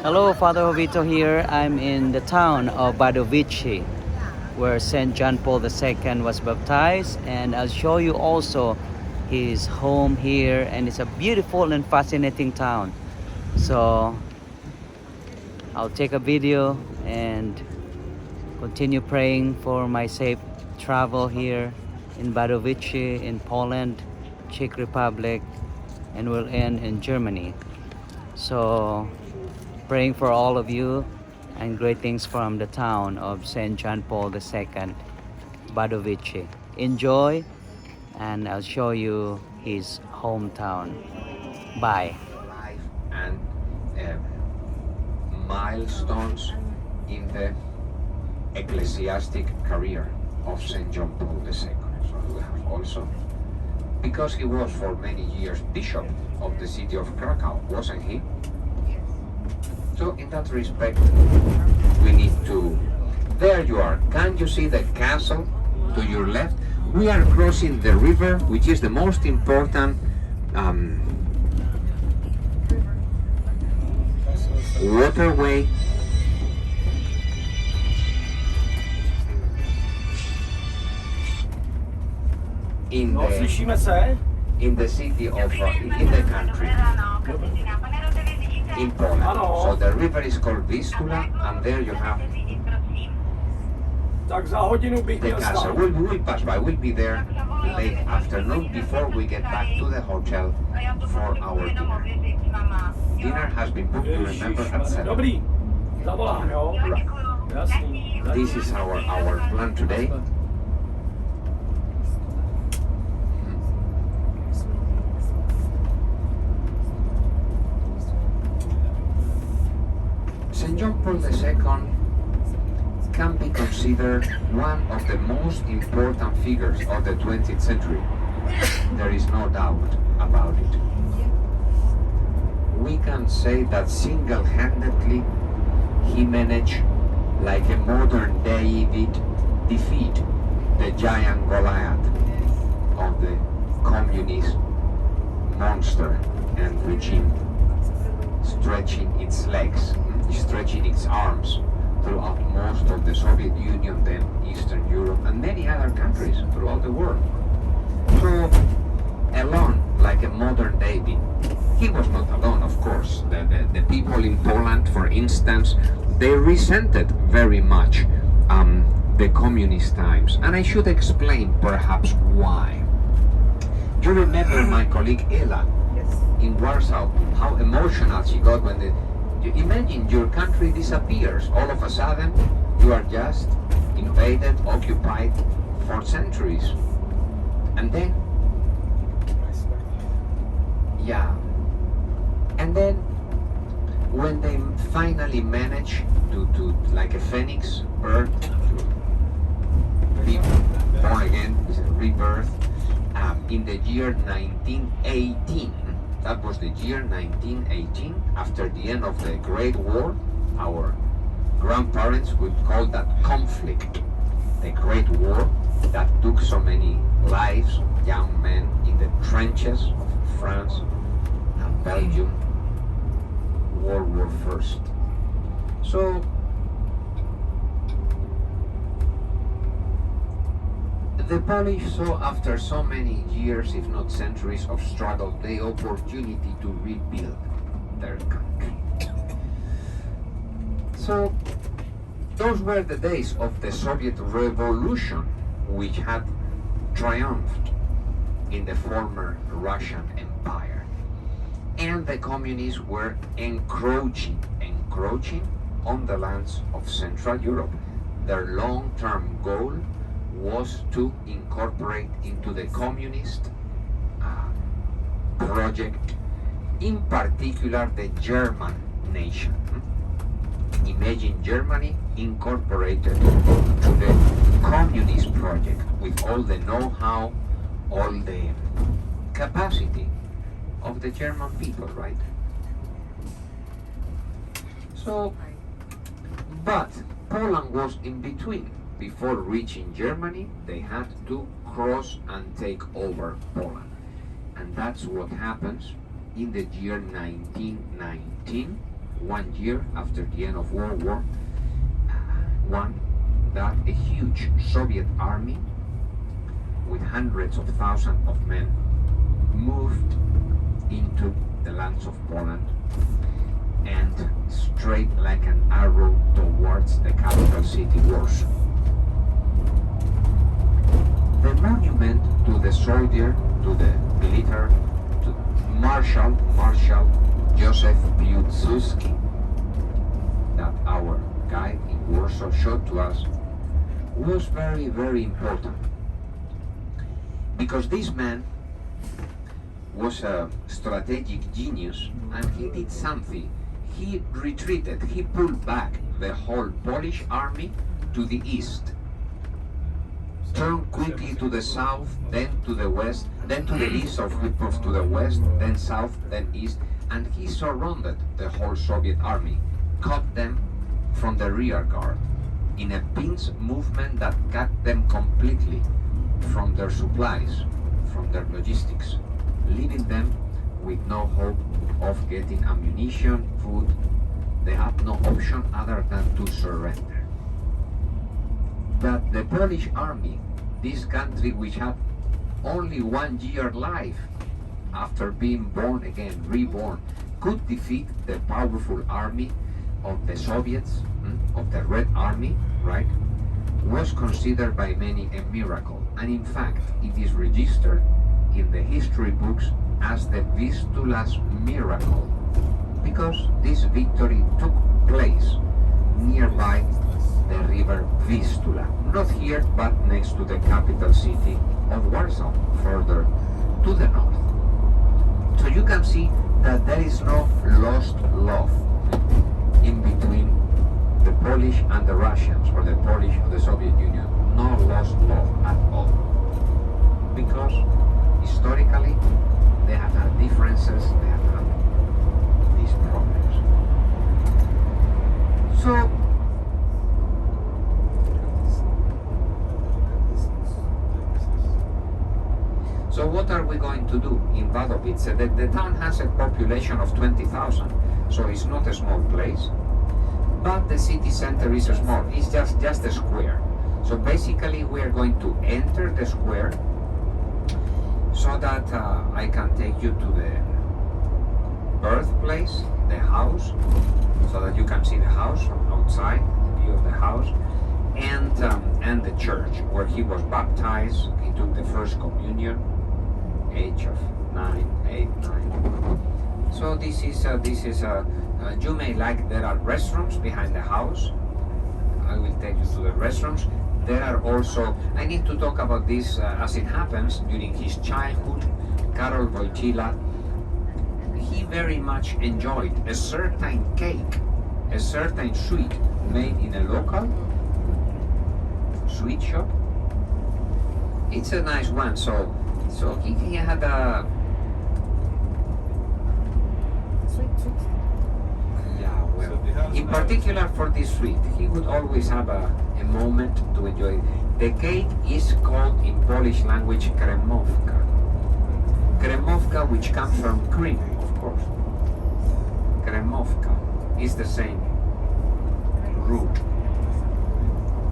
Hello, Father Jovito here. I'm in the town of Wadowice, where Saint John Paul II was baptized, and I'll show you also his home here, and it's a beautiful and fascinating town. So I'll take a video and continue praying for my safe travel here in Wadowice, in Poland, Czech Republic, and we'll end in Germany. So praying for all of you and greetings from the town of St. John Paul II, Wadowice. Enjoy, and I'll show you his hometown. Bye. Life and milestones in the ecclesiastic career of St. John Paul II. So we have also, because he was for many years bishop of the city of Krakow, wasn't he? So in that respect, we need to, there you are, can you see the castle to your left? We are crossing the river, which is the most important waterway in the city of, in the country, in Poland. So the river is called Vistula, and there you have the castle. We'll pass by, we'll be there late afternoon before we get back to the hotel for our dinner. Dinner has been booked, you remember, at 7. This is our plan today. St. John Paul II can be considered one of the most important figures of the 20th century. There is no doubt about it. We can say that single-handedly he managed, like a modern David, defeat the giant Goliath of the communist monster and regime, stretching its legs, stretching its arms throughout most of the Soviet Union, then Eastern Europe, and many other countries throughout the world. So, alone, like a modern David, he was not alone, of course. The people in Poland, for instance, they resented very much the communist times, and I should explain perhaps why. You remember my colleague Ella in Warsaw, how emotional she got when you imagine your country disappears. All of a sudden, you are just invaded, occupied for centuries. And then, and then when they finally manage to like a phoenix bird, to be born again, with a rebirth, in the year 1918. That was the year 1918, after the end of the Great War. Our grandparents would call that conflict, the Great War that took so many lives, young men in the trenches of France and Belgium, World War I. So the Polish saw, after so many years, if not centuries of struggle, the opportunity to rebuild their country. So those were the days of the Soviet Revolution, which had triumphed in the former Russian Empire. And the communists were encroaching on the lands of Central Europe. Their long-term goal was to incorporate into the communist project, in particular the German nation. Imagine Germany incorporated to the communist project with all the know-how, all the capacity of the German people, right? So, but Poland was in between. Before reaching Germany, they had to cross and take over Poland. And that's what happens in the year 1919, 1 year after the end of World War I, that a huge Soviet army with hundreds of thousands of men moved into the lands of Poland and straight like an arrow towards the capital city, Warsaw. The monument to the soldier, to the military, to Marshal Joseph Piłsudski, that our guide in Warsaw showed to us, was very, very important. Because this man was a strategic genius, and he did something. He retreated, he pulled back the whole Polish army to the east, turned quickly to the south, then to the west, then to the east, of to the west, then south, then east, and he surrounded the whole Soviet army, cut them from the rear guard in a pinch movement that cut them completely from their supplies, from their logistics, leaving them with no hope of getting ammunition, food. They had no option other than to surrender. But the Polish army, this country which had only 1 year life after being born again, reborn, could defeat the powerful army of the Soviets, of the Red Army, right, was considered by many a miracle. And in fact, it is registered in the history books as the Vistula's miracle, because this victory took place nearby the river Vistula, not here but next to the capital city of Warsaw, further to the north. So you can see that there is no lost love in between the Polish and the Russians, or the Polish and the Soviet Union. No lost love at all, because historically they have had differences, they have had these problems. So what are we going to do in Wadowice? The town has a population of 20,000, so it's not a small place, but the city center is small. It's just a square. So basically we are going to enter the square so that I can take you to the birthplace, the house, so that you can see the house from outside, the view of the house, and the church where he was baptized. He took the first communion, age of 8, 9. So this is you may like, there are restrooms behind the house. I will take you to the restrooms. There are also, I need to talk about this as it happens, during his childhood, Karol Wojtyla, he very much enjoyed a certain cake, a certain sweet made in a local sweet shop. It's a nice one, so he had a Sweet. yeah, well, in particular for this sweet, he would always have a moment to enjoy it. The cake is called in Polish language kremówka. Kremówka, which comes from cream, of course. Kremówka is the same root.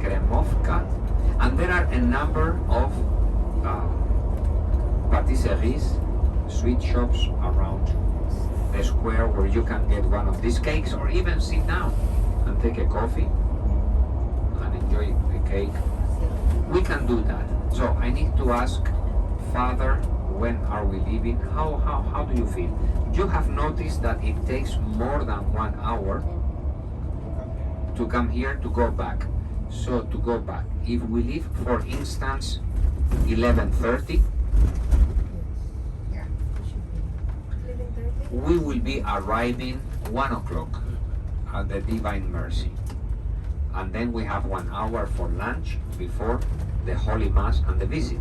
Kremówka, and there are a number of patisseries, sweet shops around the square where you can get one of these cakes, or even sit down and take a coffee and enjoy the cake. We can do that. So I need to ask Father, when are we leaving? How do you feel? You have noticed that it takes more than 1 hour to come here to go back. So to go back, if we leave, for instance, 11:30, Yeah. 11:30. we will be arriving 1 o'clock at the Divine Mercy. And then we have 1 hour for lunch before the Holy Mass and the visit.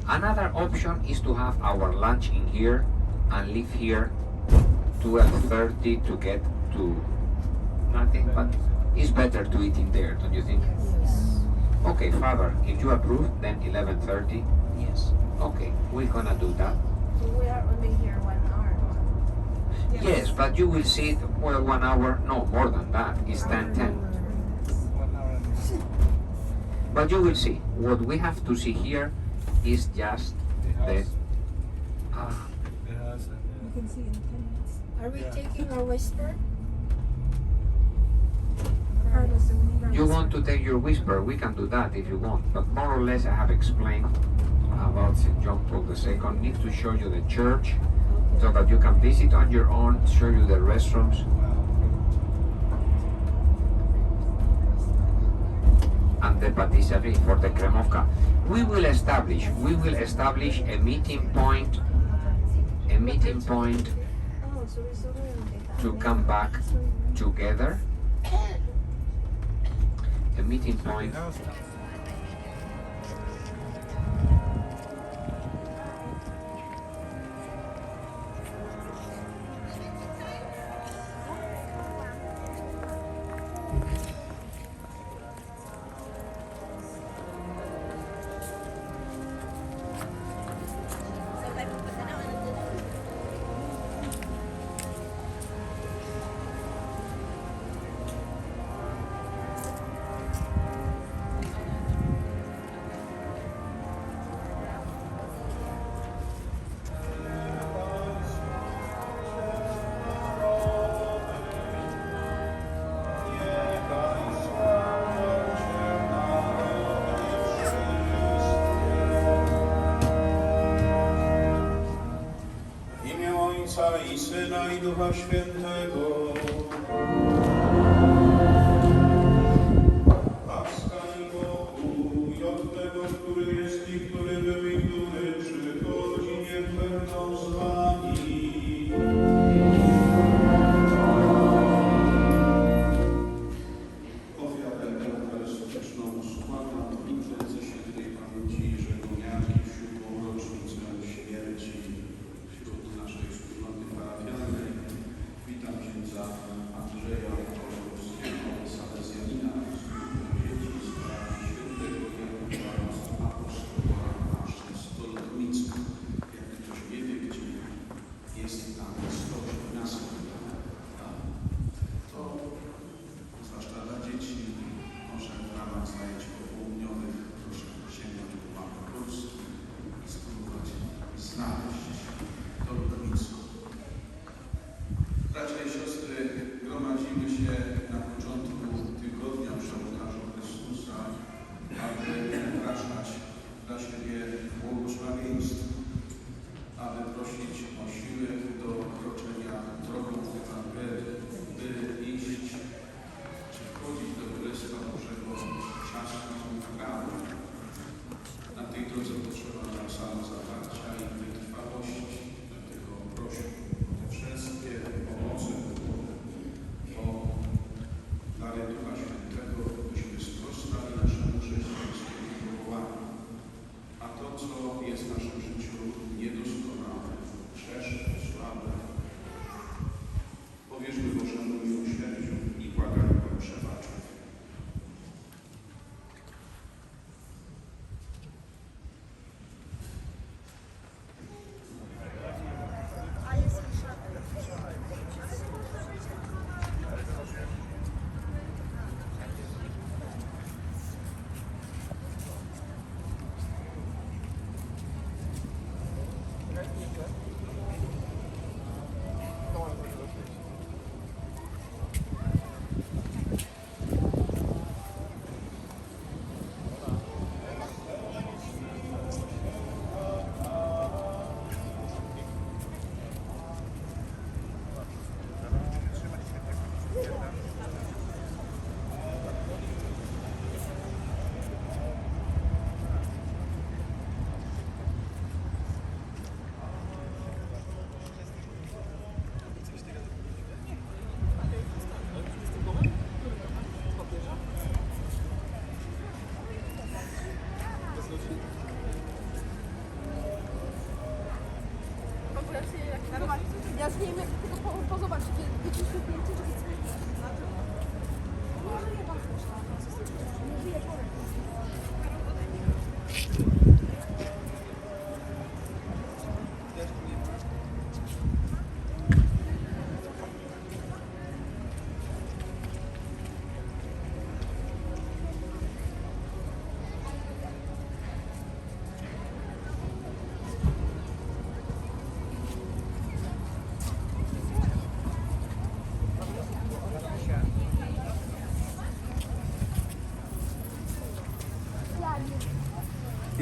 Another option is to have our lunch in here and leave here 12:30 to get to nothing, but it's better to eat in there, don't you think? Yes. Okay, Father, if you approve, then 11:30. Yes. Okay, we're gonna do that. So we are only here 1 hour. Yes, but you will see it, well, 1 hour, no, more than that, it's 10:10. 1 hour and a half. But you will see, what we have to see here is just The the... house. Ah, The house and You can see in 10 minutes. Are we Yeah. taking our whisper? How does the wind you want to take your whisper, we can do that if you want, but more or less I have explained about St. John Paul II. Need to show you the church so that you can visit on your own, show you the restrooms. And the patisserie for the kremovka. We will establish a meeting point Oh, so it's over. to come back together. A meeting point. the house. W imię Ojca i Syna i Ducha Świętego. Łaska i pokój od tego, który jest i który był i który przychodzi, niech będą z wami. Ofiarę eucharystyczną składam w liczbce świętej pamięci Żegoniarki w 7. rocznicę śmierci wśród naszej wspólnoty parafialnej. W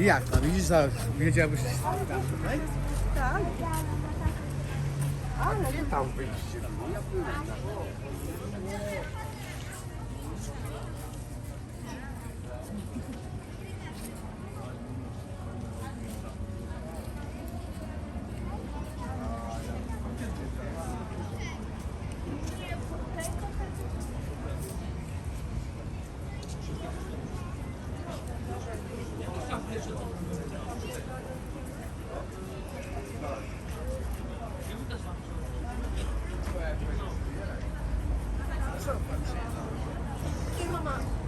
I jak tam? Widzisz, że wiedziałbyś tam tutaj? Tak. A gdzie tam wyjście? Mama.